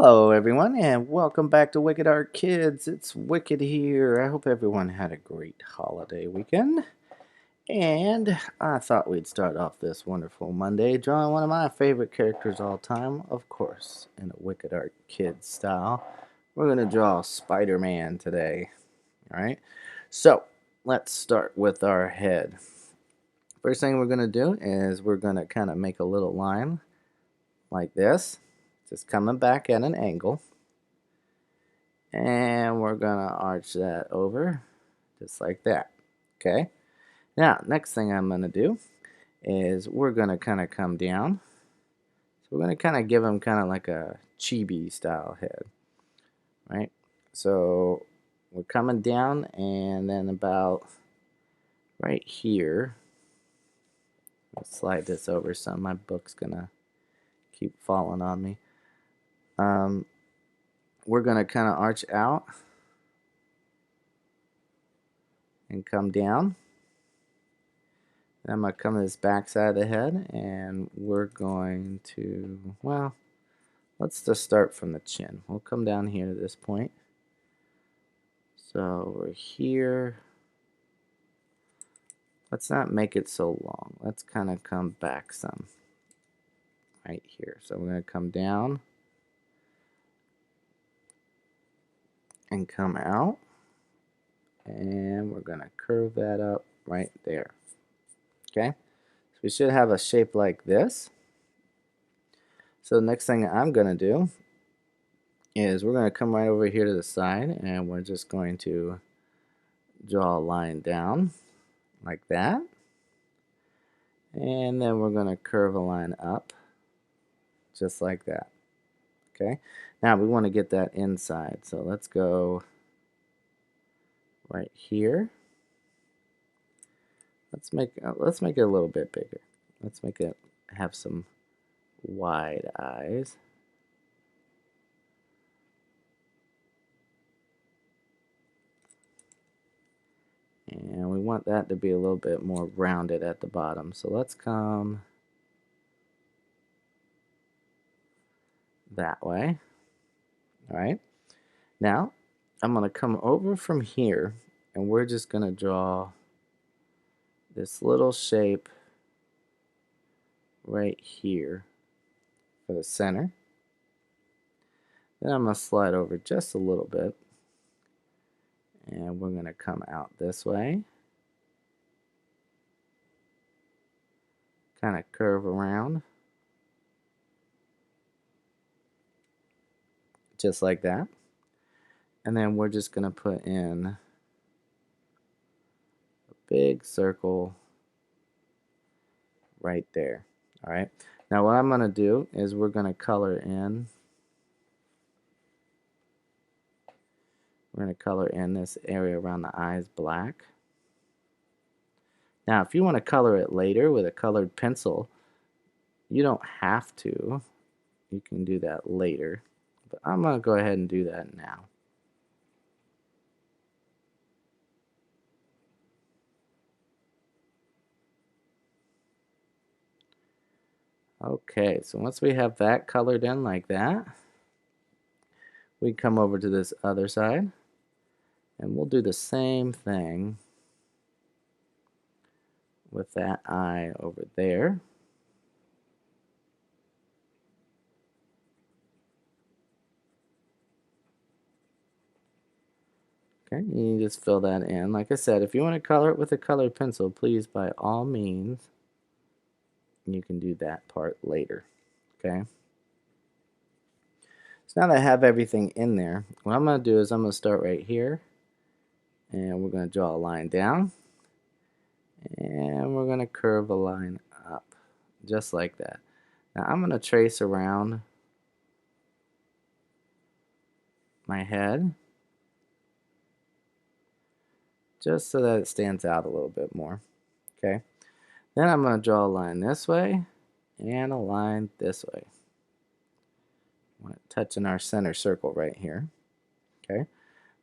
Hello, everyone, and welcome back to Wicked Art Kids. It's Wicked here. I hope everyone had a great holiday weekend. And I thought we'd start off this wonderful Monday drawing one of my favorite characters all time, of course, in a Wicked Art Kids style. We're going to draw Spider-Man today. All right, so let's start with our head. First thing we're going to do is we're going to kind of make a little line like this, just coming back at an angle. And we're going to arch that over just like that. Okay. Now, next thing I'm going to do is we're going to kind of come down. So we're going to kind of give him kind of like a chibi style head. Right? So we're coming down and then about right here. Let's slide this over so my book's going to keep falling on me. We're going to kind of arch out and come down. Then I'm going to come to this back side of the head and we're going to, well, let's just start from the chin. We'll come down here to this point. So we're here. Let's not make it so long. Let's kind of come back some right here. So we're going to come down and come out. And we're going to curve that up right there. Okay, so we should have a shape like this. So the next thing I'm going to do is we're going to come right over here to the side and we're just going to draw a line down like that. And then we're going to curve a line up just like that. Okay, now we want to get that inside. So let's go right here. Let's make it a little bit bigger. Let's make it have some wide eyes. And we want that to be a little bit more rounded at the bottom. So let's come that way. All right. Now I'm going to come over from here and we're just going to draw this little shape right here for the center. Then I'm going to slide over just a little bit and we're going to come out this way. Kind of curve around. Just like that. And then we're just going to put in a big circle right there. All right. Now what I'm going to do is we're going to color in. We're going to color in this area around the eyes black. Now if you want to color it later with a colored pencil, you don't have to. You can do that later. But I'm going to go ahead and do that now. Okay, so once we have that colored in like that, we come over to this other side and we'll do the same thing with that eye over there. Okay, you just fill that in. Like I said, if you want to color it with a colored pencil, please, by all means, you can do that part later. Okay. So now that I have everything in there, what I'm going to do is I'm going to start right here, and we're going to draw a line down, and we're going to curve a line up, just like that. Now I'm going to trace around my head, just so that it stands out a little bit more. Okay. Then I'm going to draw a line this way and a line this way. Want it touching our center circle right here. Okay.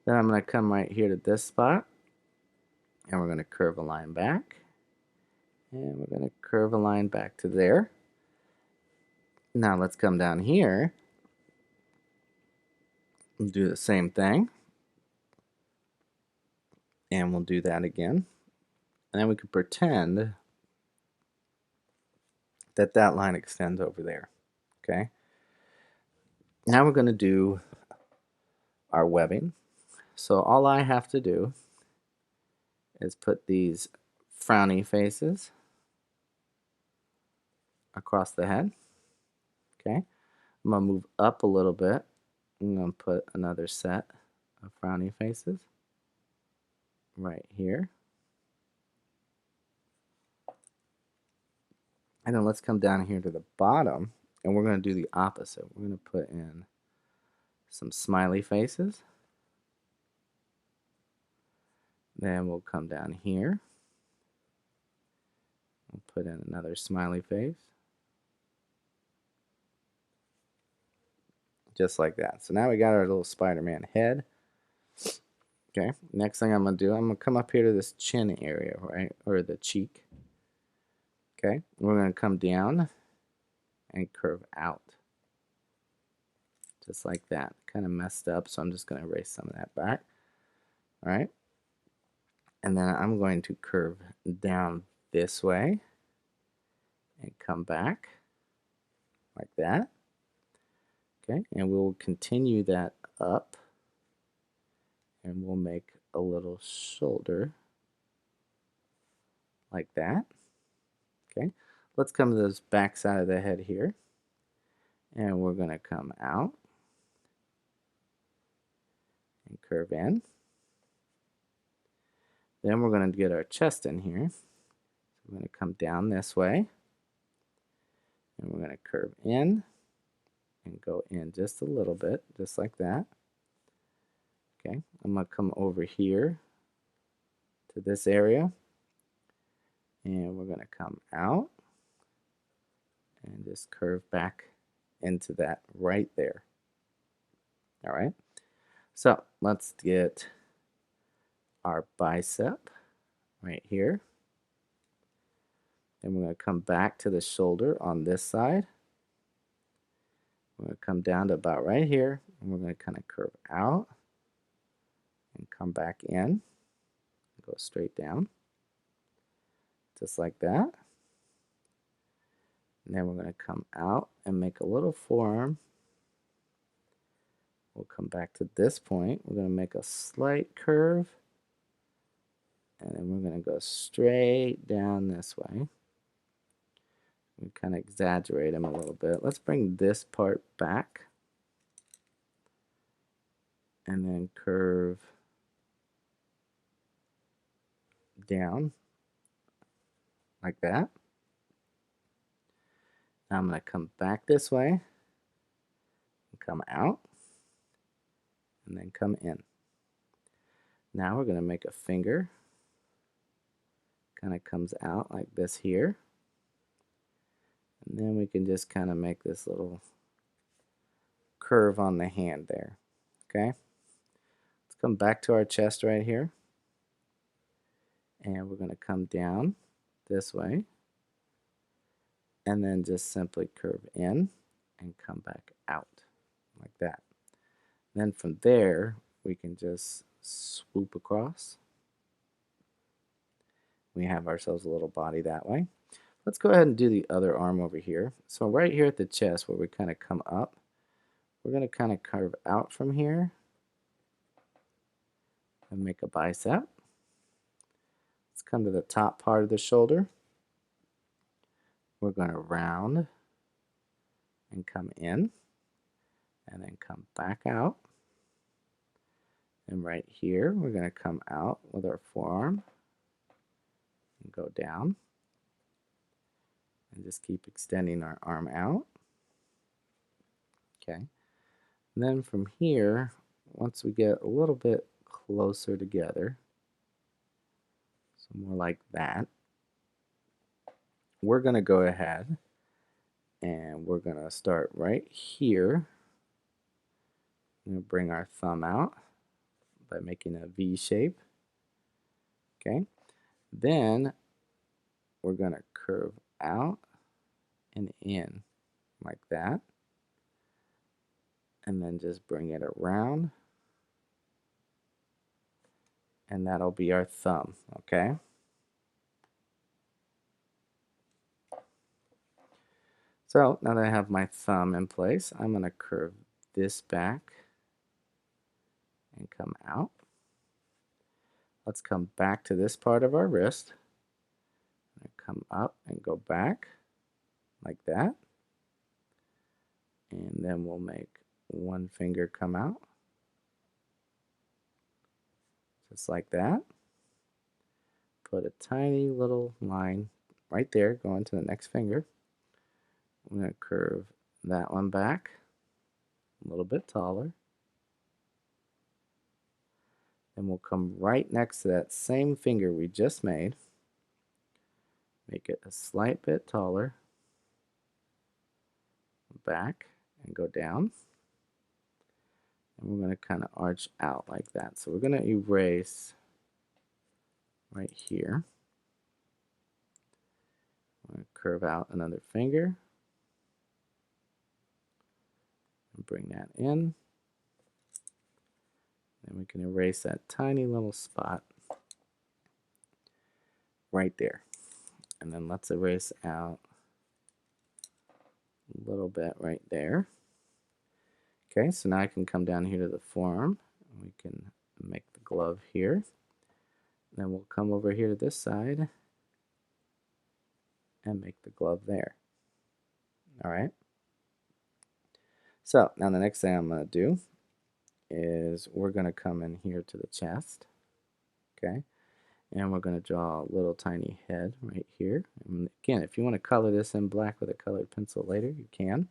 Then I'm going to come right here to this spot and we're going to curve a line back. And we're going to curve a line back to there. Now let's come down here We'll do the same thing, and we'll do that again. And then we can pretend that that line extends over there. Okay. Now we're going to do our webbing. So all I have to do is put these frowny faces across the head. Okay. I'm going to move up a little bit. I'm going to put another set of frowny faces right here. And then let's come down here to the bottom, and we're going to do the opposite. We're going to put in some smiley faces. Then we'll come down here. We'll put in another smiley face. Just like that. So now we got our little Spider-Man head. Okay, next thing I'm going to do, I'm going to come up here to this chin area, right? Or the cheek. Okay, we're going to come down and curve out. Just like that. Kind of messed up, so I'm just going to erase some of that back. All right. And then I'm going to curve down this way and come back like that. Okay, and we'll continue that up, and we'll make a little shoulder like that. Okay, let's come to this back side of the head here, and we're going to come out and curve in. Then we're going to get our chest in here. So we're going to come down this way, and we're going to curve in and go in just a little bit, just like that. Okay, I'm going to come over here to this area, and we're going to come out and just curve back into that right there. All right, so let's get our bicep right here. Then we're going to come back to the shoulder on this side. We're going to come down to about right here, and we're going to kind of curve out and come back in, go straight down, just like that. And then we're going to come out and make a little forearm. We'll come back to this point. We're going to make a slight curve, and then we're going to go straight down this way. We kind of exaggerate them a little bit. Let's bring this part back and then curve down like that. Now I'm going to come back this way and come out and then come in. Now we're going to make a finger. Kind of comes out like this here. And then we can just kind of make this little curve on the hand there. Okay? Let's come back to our chest right here. And we're going to come down this way. And then just simply curve in and come back out like that. Then from there, we can just swoop across. We have ourselves a little body that way. Let's go ahead and do the other arm over here. So right here at the chest where we kind of come up, we're going to kind of curve out from here and make a bicep. Let's come to the top part of the shoulder. We're going to round and come in and then come back out. And right here, we're going to come out with our forearm and go down. And just keep extending our arm out. Okay. And then from here, once we get a little bit closer together, so more like that, we're going to go ahead and we're going to start right here. I'm going to bring our thumb out by making a V shape. Okay. Then we're going to curve out and in like that. and then just bring it around, and that'll be our thumb, okay? So now that I have my thumb in place, I'm going to curve this back and come out. Let's come back to this part of our wrist. Come up and go back like that. And then we'll make one finger come out. Just like that. Put a tiny little line right there going to the next finger. I'm going to curve that one back a little bit taller. Then we'll come right next to that same finger we just made. Make it a slight bit taller. Back and go down. And we're going to kind of arch out like that. So we're going to erase right here. I'm going to curve out another finger. And bring that in. And we can erase that tiny little spot right there. And then let's erase out a little bit right there. Okay, so now I can come down here to the forearm. We can make the glove here. Then we'll come over here to this side and make the glove there. All right. So now the next thing I'm going to do is we're going to come in here to the chest. Okay. And we're going to draw a little tiny head right here. And again, if you want to color this in black with a colored pencil later, you can.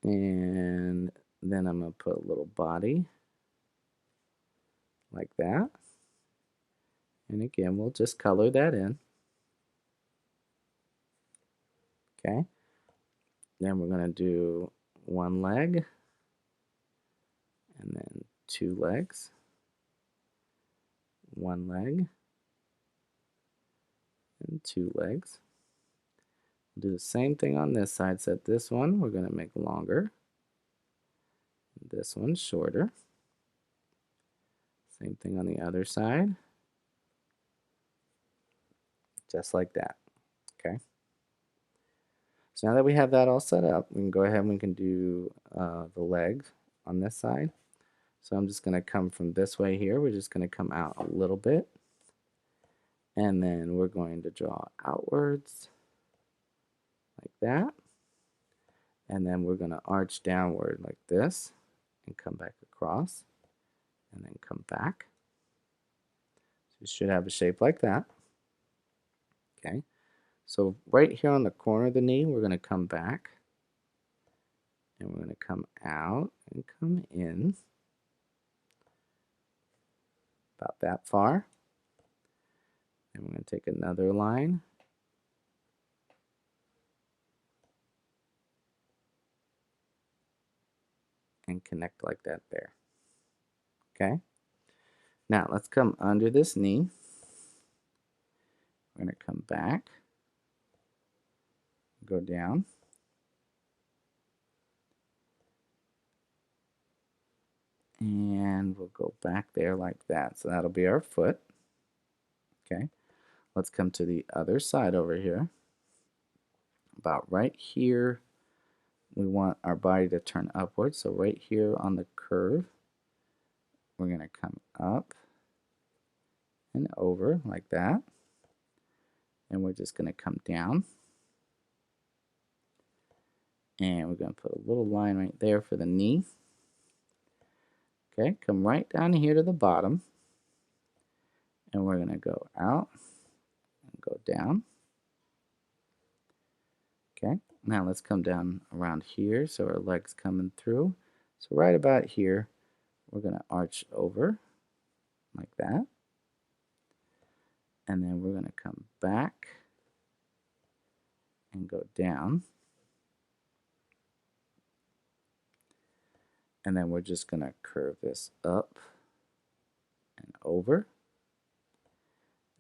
And then I'm going to put a little body like that. And again, we'll just color that in. Okay. Then we're going to do one leg and then two legs. One leg and two legs. We'll do the same thing on this side, except this one we're going to make longer. This one shorter. Same thing on the other side. Just like that. Okay. So now that we have that all set up, we can go ahead and we can do the legs on this side. So I'm just going to come from this way here. We're just going to come out a little bit. And then we're going to draw outwards like that. And then we're going to arch downward like this and come back across and then come back. So you should have a shape like that. Okay. So right here on the corner of the knee, we're going to come back and we're going to come out and come in about that far. And we're going to take another line and connect like that there. Okay. Now let's come under this knee. We're going to come back, go down, and we'll go back there like that. So that'll be our foot. Okay. Let's come to the other side over here. About right here, we want our body to turn upwards. So right here on the curve, we're going to come up and over like that. And we're just going to come down. And we're going to put a little line right there for the knee. Okay, come right down here to the bottom. And we're going to go out and go down. Okay, now let's come down around here so our leg's coming through. So right about here, we're going to arch over like that. And then we're going to come back and go down. And then we're just going to curve this up and over.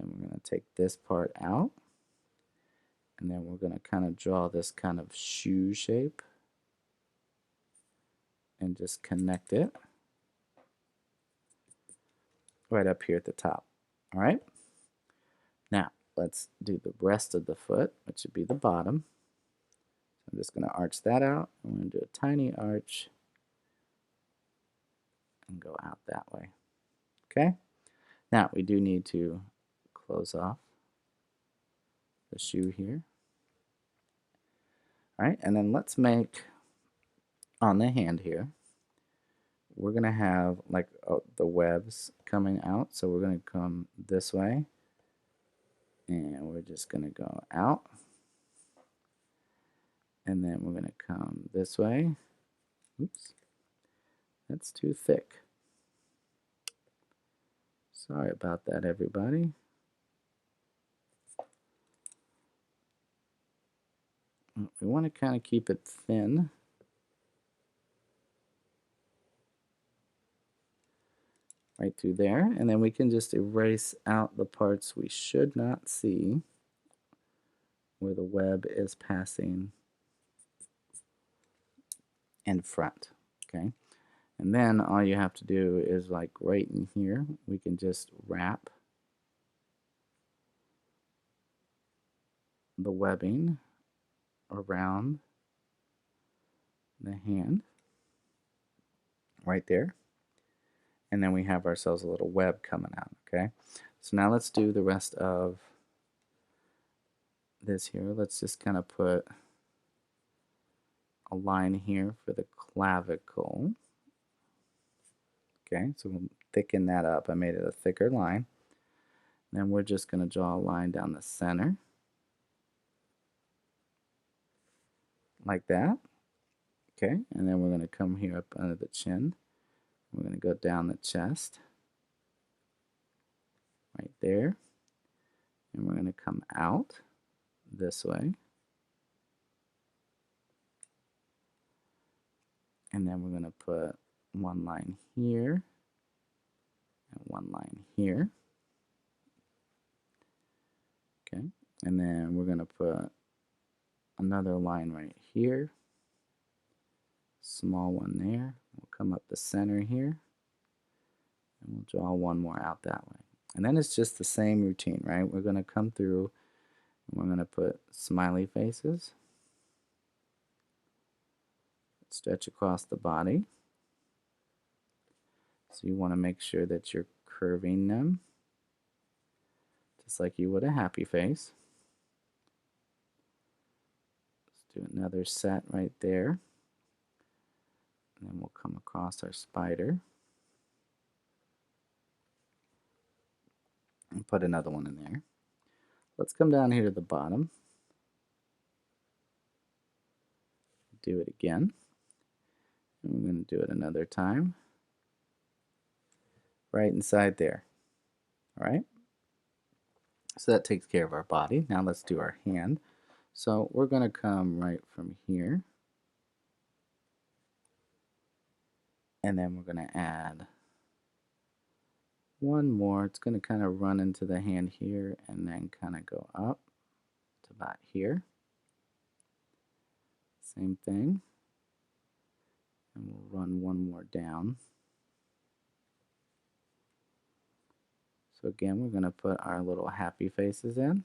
And we're going to take this part out. And then we're going to kind of draw this kind of shoe shape and just connect it right up here at the top. All right? Now, let's do the rest of the foot, which would be the bottom. I'm just going to arch that out. I'm going to do a tiny arch and go out that way. Okay? Now, we do need to close off the shoe here. All right, and then let's make, on the hand here, we're going to have like the webs coming out. So we're going to come this way, and we're just going to go out. And then we're going to come this way. Oops, that's too thick. Sorry about that, everybody. We want to kind of keep it thin. Right through there, and then we can just erase out the parts we should not see where the web is passing in front. Okay, and then all you have to do is like right in here, we can just wrap the webbing around the hand right there, and then we have ourselves a little web coming out. Okay, so now let's do the rest of this here. Let's just kind of put a line here for the clavicle. Okay, so we'll thicken that up. I made it a thicker line. Then we're just going to draw a line down the center like that. Okay, and then we're going to come here up under the chin. We're going to go down the chest right there, and we're going to come out this way, and then we're going to put one line here and one line here. Okay, and then we're going to put another line right here, small one there. We'll come up the center here, and we'll draw one more out that way. And then it's just the same routine, right? We're going to come through, and we're going to put smiley faces, stretch across the body. So you want to make sure that you're curving them, just like you would a happy face. Let's do another set right there. And then we'll come across our spider and put another one in there. Let's come down here to the bottom. Do it again. And we're going to do it another time. Right inside there. All right? So that takes care of our body. Now let's do our hand. So we're going to come right from here. And then we're going to add one more. It's going to kind of run into the hand here and then kind of go up to about here. Same thing. And we'll run one more down. So again, we're going to put our little happy faces in.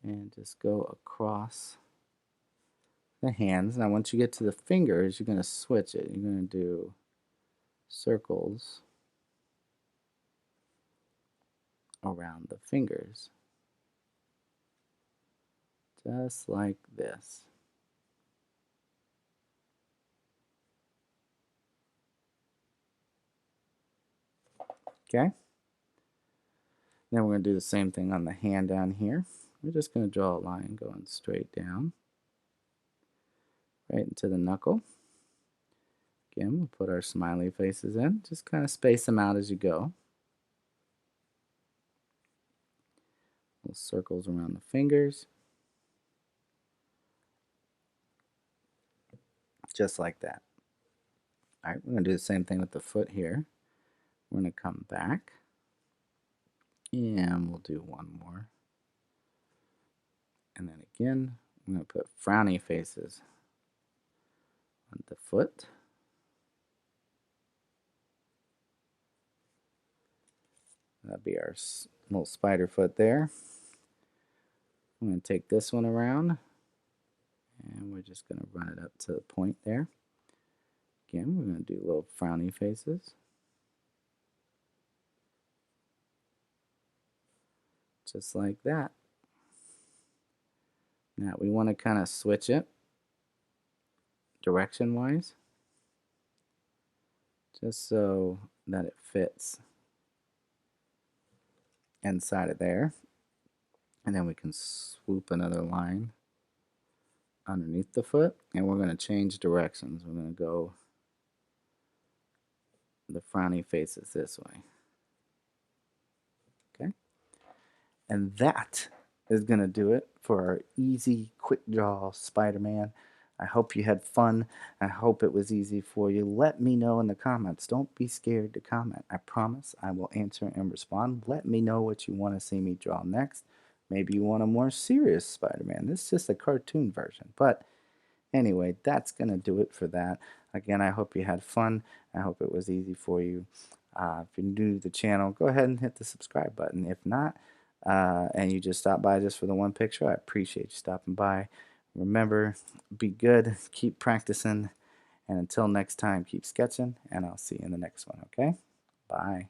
And just go across the hands. Now once you get to the fingers, you're going to switch it. You're going to do circles around the fingers. Just like this. Okay? Then we're going to do the same thing on the hand down here. We're just going to draw a line going straight down, right into the knuckle. Again, we'll put our smiley faces in. Just kind of space them out as you go. Little circles around the fingers. Just like that. All right, we're going to do the same thing with the foot here. We're going to come back, and we'll do one more And then again, I'm going to put frowny faces on the foot. That'll be our little spider foot there. I'm going to take this one around, and we're just going to run it up to the point there. Again, we're going to do little frowny faces. Just like that. Now we want to kind of switch it direction-wise, just so that it fits inside of there. And then we can swoop another line underneath the foot, and we're going to change directions. We're going to go the frowny faces this way. Okay? And that is going to do it for our easy, quick draw Spider-Man. I hope you had fun. I hope it was easy for you. Let me know in the comments. Don't be scared to comment. I promise I will answer and respond. Let me know what you want to see me draw next. Maybe you want a more serious Spider-Man. This is just a cartoon version. But anyway, that's going to do it for that. Again, I hope you had fun. I hope it was easy for you. If you're new to the channel, go ahead and hit the subscribe button. If not, and you just stopped by just for the one picture, I appreciate you stopping by. Remember, be good, keep practicing, and until next time, keep sketching, and I'll see you in the next one, okay? Bye.